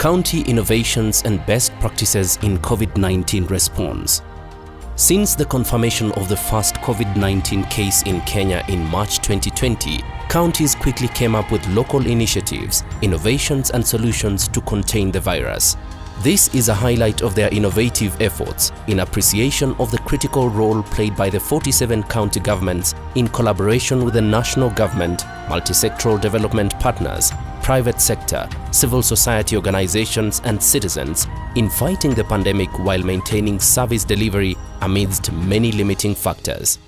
County Innovations and Best Practices in COVID-19 Response. Since the confirmation of the first COVID-19 case in Kenya in March 2020, counties quickly came up with local initiatives, innovations and solutions to contain the virus. This is a highlight of their innovative efforts in appreciation of the critical role played by the 47 county governments in collaboration with the national government, multi-sectoral development partners, private sector, civil society organizations and citizens in fighting the pandemic while maintaining service delivery amidst many limiting factors.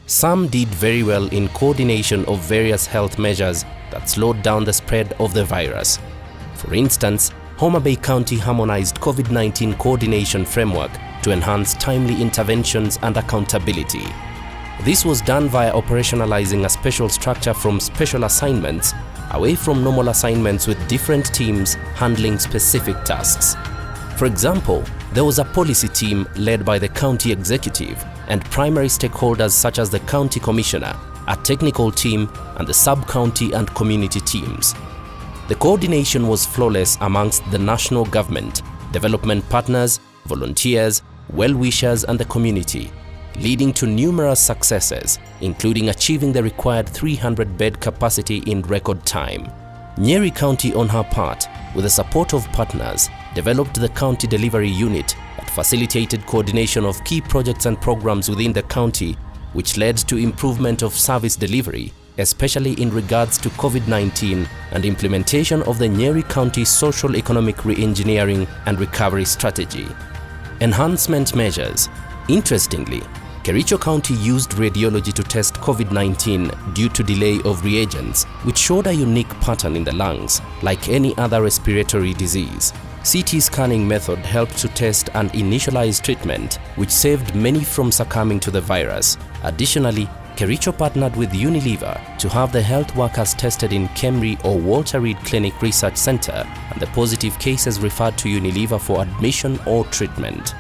Some did very well in coordination of various health measures that slowed down the spread of the virus. For instance, Homa Bay County harmonized COVID-19 coordination framework to enhance timely interventions and accountability. This was done via operationalizing a special structure from special assignments away from normal assignments with different teams handling specific tasks. For example, there was a policy team led by the county executive and primary stakeholders such as the county commissioner, a technical team, and the sub-county and community teams. The coordination was flawless amongst the national government, development partners, volunteers, well-wishers and the community, leading to numerous successes, including achieving the required 300-bed capacity in record time. Nyeri County on her part, with the support of partners, developed the County Delivery Unit that facilitated coordination of key projects and programs within the county, which led to improvement of service delivery, especially in regards to COVID-19 and implementation of the Nyeri County Social Economic Re-engineering and Recovery Strategy. Enhancement measures. Interestingly, Kericho County used radiology to test COVID-19 due to delay of reagents, which showed a unique pattern in the lungs, like any other respiratory disease. CT scanning method helped to test and initialize treatment, which saved many from succumbing to the virus. Additionally, Kericho partnered with Unilever to have the health workers tested in Kemri or Walter Reed Clinic Research Center and the positive cases referred to Unilever for admission or treatment.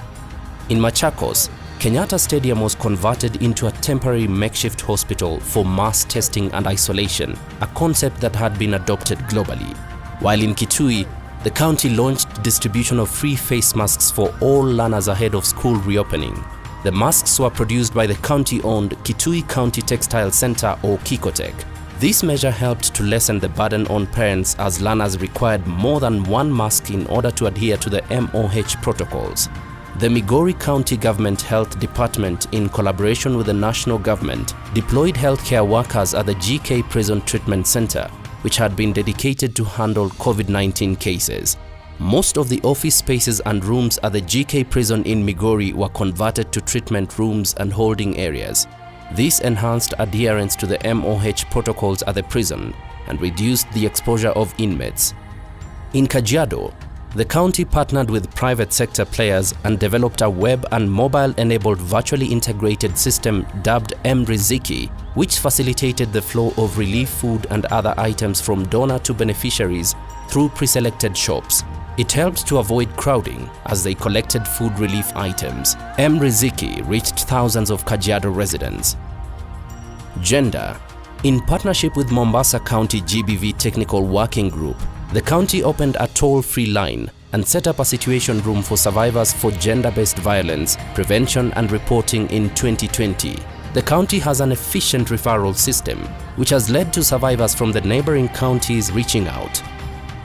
In Machakos, Kenyatta Stadium was converted into a temporary makeshift hospital for mass testing and isolation, a concept that had been adopted globally. While in Kitui, the county launched distribution of free face masks for all learners ahead of school reopening. The masks were produced by the county-owned Kitui County Textile Center or Kikotech. This measure helped to lessen the burden on parents as learners required more than one mask in order to adhere to the MOH protocols. The Migori County Government Health Department, in collaboration with the national government, deployed healthcare workers at the GK Prison Treatment Center, which had been dedicated to handle COVID-19 cases. Most of the office spaces and rooms at the GK prison in Migori were converted to treatment rooms and holding areas. This enhanced adherence to the MOH protocols at the prison and reduced the exposure of inmates. In Kajiado, the county partnered with private sector players and developed a web and mobile-enabled virtually integrated system dubbed M-Riziki, which facilitated the flow of relief food and other items from donor to beneficiaries through pre-selected shops. It helped to avoid crowding as they collected food relief items. M-Riziki reached thousands of Kajiado residents. Gender. In partnership with Mombasa County GBV Technical Working Group, the county opened a toll-free line and set up a situation room for survivors for gender-based violence, prevention and reporting in 2020. The county has an efficient referral system, which has led to survivors from the neighboring counties reaching out.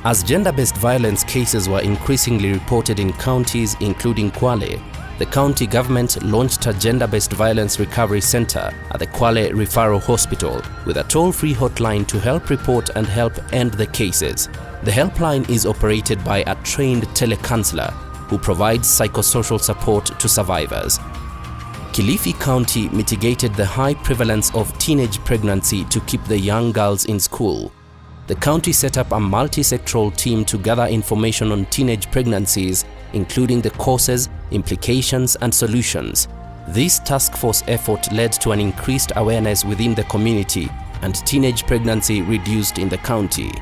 As gender-based violence cases were increasingly reported in counties including Kwale, the county government launched a gender-based violence recovery center at the Kwale Referral Hospital with a toll-free hotline to help report and help end the cases. The helpline is operated by a trained telecounselor who provides psychosocial support to survivors. Kilifi County mitigated the high prevalence of teenage pregnancy to keep the young girls in school. The county set up a multi-sectoral team to gather information on teenage pregnancies, including the causes, implications, and solutions. This task force effort led to an increased awareness within the community and teenage pregnancy reduced in the county.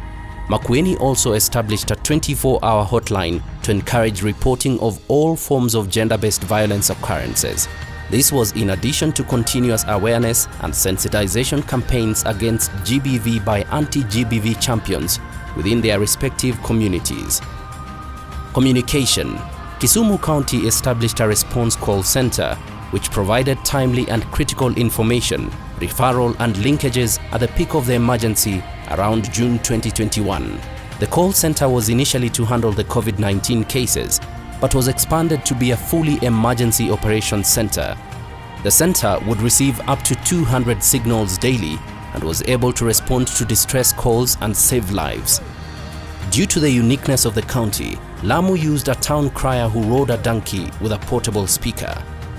Makueni also established a 24-hour hotline to encourage reporting of all forms of gender-based violence occurrences. This was in addition to continuous awareness and sensitization campaigns against GBV by anti-GBV champions within their respective communities. Communication. Kisumu County established a response call center which provided timely and critical information, referral and linkages at the peak of the emergency around June 2021. The call center was initially to handle the COVID-19 cases, but was expanded to be a fully emergency operations center. The center would receive up to 200 signals daily and was able to respond to distress calls and save lives. Due to the uniqueness of the county, Lamu used a town crier who rode a donkey with a portable speaker.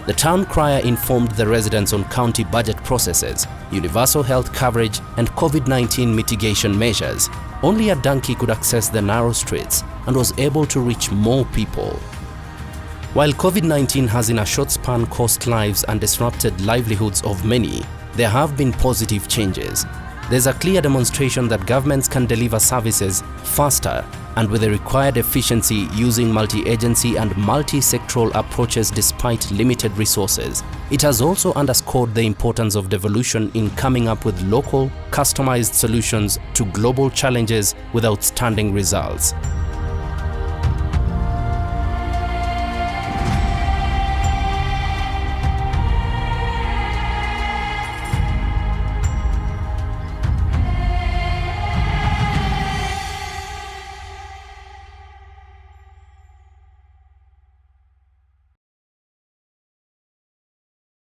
The town crier informed the residents on county budget processes, universal health coverage, and COVID-19 mitigation measures. Only a donkey could access the narrow streets and was able to reach more people. While COVID-19 has in a short span cost lives and disrupted livelihoods of many, there have been positive changes. There's a clear demonstration that governments can deliver services faster and with the required efficiency using multi-agency and multi-sectoral approaches despite limited resources. It has also underscored the importance of devolution in coming up with local, customized solutions to global challenges with outstanding results.